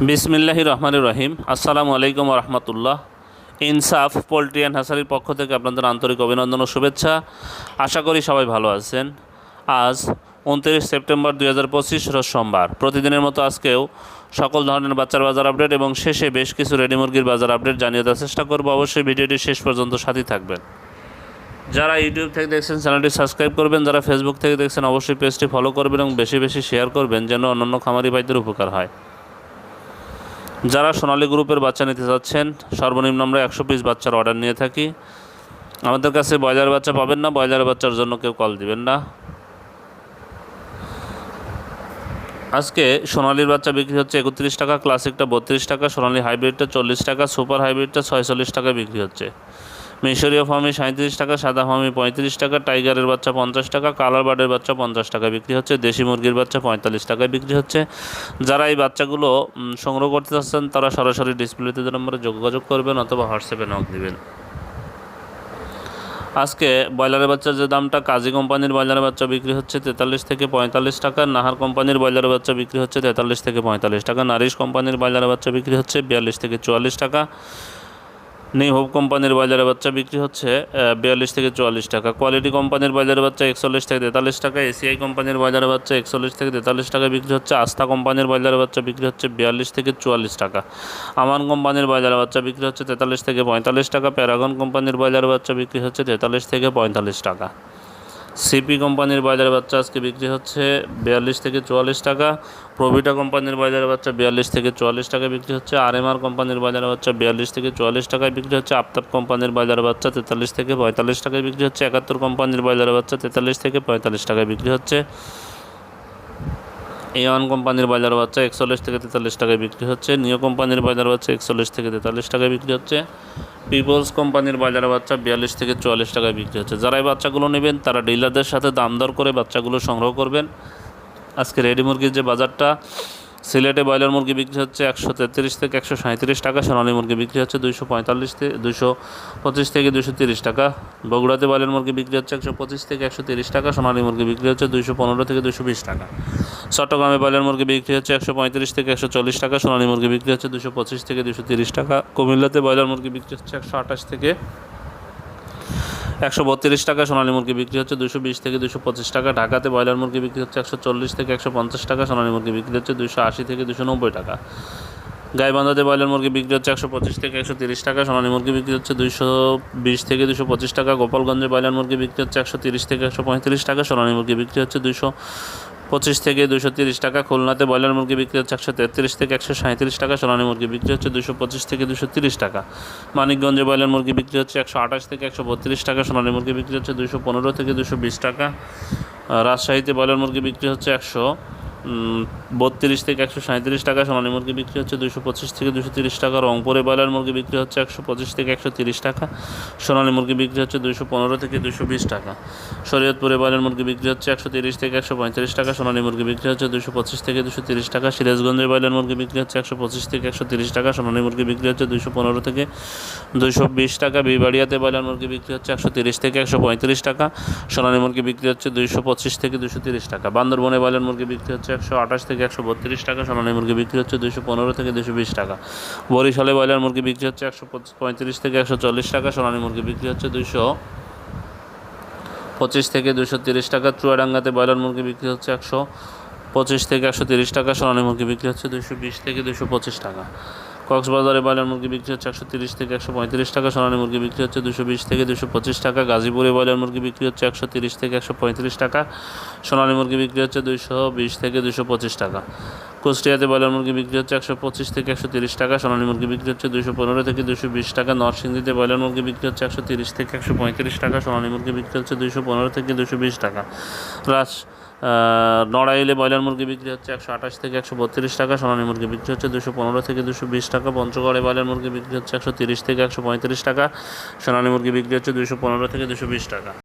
বিসমিল্লাহির রহমানির রহিম। আসসালামু আলাইকুম রহমতুল্লাহ। ইনসাফ পোলট্রি অ্যান্ড হ্যাচারির পক্ষ থেকে আপনাদের আন্তরিক অভিনন্দন ও শুভেচ্ছা। আশা করি সবাই ভালো আছেন। আজ 29 সেপ্টেম্বর 2025 রোজ সোমবার। প্রতিদিনের মতো আজকেও সকল ধরনের বাচ্চার বাজার আপডেট এবং শেষে বেশ কিছু রেডি মুরগির বাজার আপডেট জানিয়ে দেওয়ার চেষ্টা করব। অবশ্যই ভিডিওটি শেষ পর্যন্ত সাথেই থাকবেন। যারা ইউটিউব থেকে দেখছেন চ্যানেলটি সাবস্ক্রাইব করবেন, যারা ফেসবুক থেকে দেখছেন অবশ্যই পেজটি ফলো করবেন এবং বেশি বেশি শেয়ার করবেন যেন অন্যান্য খামারি ভাইদের উপকার হয়। যারা সোনালী গ্রুপের বাচ্চা নিতে চাচ্ছেন, সর্বনিম্ন আমরা 100 পিস বাচ্চার অর্ডার নিয়ে থাকি। আমাদের কাছে ব্রয়লার বাচ্চা পাবেন না, ব্রয়লার বাচ্চার জন্য কেউ কল দিবেন না। আজকে সোনালির বাচ্চা বিক্রি হচ্ছে 31 টাকা, ক্লাসিকটা 32 টাকা, সোনালি হাইব্রিডটা 40 টাকা, সুপার হাইব্রিডটা 46 টাকা বিক্রি হচ্ছে। মিশরীয় ফার্মি 37 টাকা, সাদা ফার্মি 35 টাকা, টাইগারের বাচ্চা 50 টাকা, কালার বার্ডের বাচ্চা 50 টাকা বিক্রি হচ্ছে। দেশি মুরগির বাচ্চা 45 টাকায় বিক্রি হচ্ছে। যারা এই বাচ্চাগুলো সংগ্রহ করতে চাচ্ছেন তারা সরাসরি ডিসপ্লেতে নম্বরে যোগাযোগ করবেন অথবা হোয়াটসঅ্যাপে নক দিবেন। আজকে ব্রয়লারের বাচ্চার যে দামটা, কাজী কোম্পানির ব্রয়লারের বাচ্চা বিক্রি হচ্ছে 43 থেকে 45 টাকা, নাহার কোম্পানির ব্রয়লারের বাচ্চা বিক্রি হচ্ছে 43 থেকে 45 টাকা, নারিশ কোম্পানির ব্রয়লারের বাচ্চা বিক্রি হচ্ছে 42 থেকে 44 টাকা, নিউ হোপ কোম্পানির ব্রয়লারের বাচ্চা বিক্রি হচ্ছে 42 থেকে 44 টাকা, কোয়ালিটি কোম্পানির ব্রয়লারের বাচ্চা 41 থেকে 43 টাকা, এসিআই কোম্পানির ব্রয়লারের বাচ্চা 41 থেকে 43 টাকা বিক্রি হচ্ছে, আস্থা কোম্পানির ব্রয়লারের বাচ্চা বিক্রি হচ্ছে 42 থেকে 44 টাকা, আমান কোম্পানির ব্রয়লারের বাচ্চা বিক্রি হচ্ছে 43 থেকে 45 টাকা, প্যারাগন কোম্পানির ব্রয়লারের বাচ্চা বিক্রি হচ্ছে 43 থেকে 45 টাকা, সিপি কোম্পানির ব্রয়লারের বাচ্চা আজকে বিক্রি হচ্ছে 42 থেকে 44 টাকা, প্রভিটা কোম্পানির ব্রয়লারের বাচ্চা 42 থেকে 44 টাকা বিক্রি হচ্ছে, আরএমআর কোম্পানির ব্রয়লারের বাচ্চা 42 থেকে 44 টাকায় বিক্রি হচ্ছে, আফতাব কোম্পানির ব্রয়লারের বাচ্চা 43 থেকে 45 টাকায় বিক্রি হচ্ছে, 71 কোম্পানির ব্রয়লারের বাচ্চা 43 থেকে 45 টাকায় বিক্রি হচ্ছে, A1 কোম্পানির ব্রয়লারের বাচ্চা 41 থেকে 43 টাকায় বিক্রি হচ্ছে, নিও কোম্পানির ব্রয়লারের বাচ্চা 41 থেকে 43 টাকায় বিক্রি হচ্ছে, পিপলস কোম্পানির ব্রয়লারের বাচ্চা 42 থেকে 44 টাকায় বিক্রি হচ্ছে। যারা এই বাচ্চাগুলো নেবেন তারা ডিলারদের সাথে দাম দর করে বাচ্চাগুলো সংগ্রহ করবেন। আজকে রেডি মুরগির যে বাজারটা, সিলেটে ব্রয়লার মুরগি বিক্রি হচ্ছে 133 থেকে 137 টাকা, সোনালী মুরগি বিক্রি হচ্ছে 225 থেকে 230 টাকা, বগুড়াতে ব্রয়লার মুরগি বিক্রি হচ্ছে 125 থেকে 130 টাকা, সোনালী মুরগি বিক্রি হচ্ছে 215 থেকে 220 টাকা, চট্টগ্রামে ব্রয়লার মুরগি বিক্রি হচ্ছে 135 থেকে 140 টাকা, সোনালী মুরগি বিক্রি হচ্ছে 225 থেকে 230 টাকা, কুমিল্লাতে ব্রয়লার মুরগি বিক্রি হচ্ছে 128 থেকে 132 টাকা, সোনালী মুরগি বিক্রি হচ্ছে 220 থেকে 225 টাকা, ঢাকাতে ব্রয়লার মুরগি বিক্রি হচ্ছে 140 থেকে 150 টাকা, সোনালী মুরগি বিক্রি হচ্ছে 280 থেকে 290 টাকা, গাইবান্ধাতে ব্রয়লার মুরগি বিক্রি হচ্ছে 125 থেকে 130 টাকা, সোনালী মুরগি বিক্রি হচ্ছে 220 থেকে 225 টাকা, গোপালগঞ্জে ব্রয়লার মুরগি বিক্রি হচ্ছে 130 থেকে 135 টাকা, সোনালী মুরগি বিক্রি হচ্ছে 225 থেকে 230 টাকা, খুলনাতে ব্রয়লার মুরগি বিক্রি হচ্ছে 133 থেকে 137 টাকা, সোনালী মুরগি বিক্রি হচ্ছে 225 থেকে 230 টাকা, মানিকগঞ্জে ব্রয়লার মুরগি বিক্রি হচ্ছে 128 থেকে 132 টাকা, সোনালী মুরগি বিক্রি হচ্ছে 215 থেকে 220 টাকা, রাজশাহীতে ব্রয়লার মুরগি বিক্রি হচ্ছে 132 থেকে 137 টাকা, সোনালী মুরগি বিক্রি হচ্ছে 225 থেকে 230 টাকা, রংপুরে ব্রয়লার মুরগি বিক্রি হচ্ছে 125 থেকে 130 টাকা, সোনালী মুরগি বিক্রি হচ্ছে 215 থেকে 220 টাকা, শরীয়তপুরে ব্রয়লার মুরগি বিক্রি হচ্ছে 130 থেকে 135 টাকা, সোনালী মুরগি বিক্রি হচ্ছে 225 থেকে 230 টাকা, সিরাজগঞ্জে ব্রয়লার মুরগি বিক্রি হচ্ছে 125 থেকে 130 টাকা, সোনালী মুরগি বিক্রি হচ্ছে 215 থেকে 220 টাকা, বিবাড়িয়াতে ব্রয়লার মুরগি বিক্রি হচ্ছে 130 থেকে 135 টাকা, সোনালী মুরগি বিক্রি হচ্ছে 225 থেকে 230 টাকা, বান্দরবনে ব্রয়লার মুরগি বিক্রি হচ্ছে 128 থেকে 132 টাকা, সোনালী মুরগি বিক্রি হচ্ছে 215 থেকে 220 টাকা, বরিশালে ব্রয়লার মুরগি বিক্রি হচ্ছে 135 থেকে 140 টাকা, সোনালী মুরগি বিক্রি হচ্ছে 225 থেকে 230 টাকা, চুয়াডাঙ্গাতে ব্রয়লার মুরগি বিক্রি হচ্ছে 125 থেকে 130 টাকা, সোনালী মুরগি বিক্রি হচ্ছে 220 থেকে 225 টাকা, কক্সবাজারে ব্রয়লার মুরগি বিক্রি হচ্ছে 130 থেকে 135 টাকা, সোনালী মুরগি বিক্রি হচ্ছে 220 থেকে 225 টাকা, গাজীপুরে ব্রয়লার মুরগি বিক্রি হচ্ছে 130 থেকে 135 টাকা, সোনালী মুরগি বিক্রি হচ্ছে 220 থেকে 225 টাকা, কুষ্টিয়াতে ব্রয়লার মুরগি বিক্রি হচ্ছে 125 থেকে 130 টাকা, সোনালী মুরগি বিক্রি হচ্ছে 215 থেকে 220 টাকা, নরসিংদীতে ব্রয়লার মুরগি বিক্রি হচ্ছে 130 থেকে 135 টাকা, সোনালী মুরগি বিক্রি হচ্ছে 215 থেকে 220 টাকা, নড়াইলে ব্রয়লার মুরগি বিক্রি হচ্ছে 128 থেকে 132 টাকা, সোনালী মুরগি বিক্রি হচ্ছে 215 থেকে 220 টাকা, পঞ্চগড়ে ব্রয়লার মুরগি বিক্রি হচ্ছে 130 থেকে 135 টাকা, সোনালী মুরগি বিক্রি হচ্ছে 215 থেকে 220 টাকা।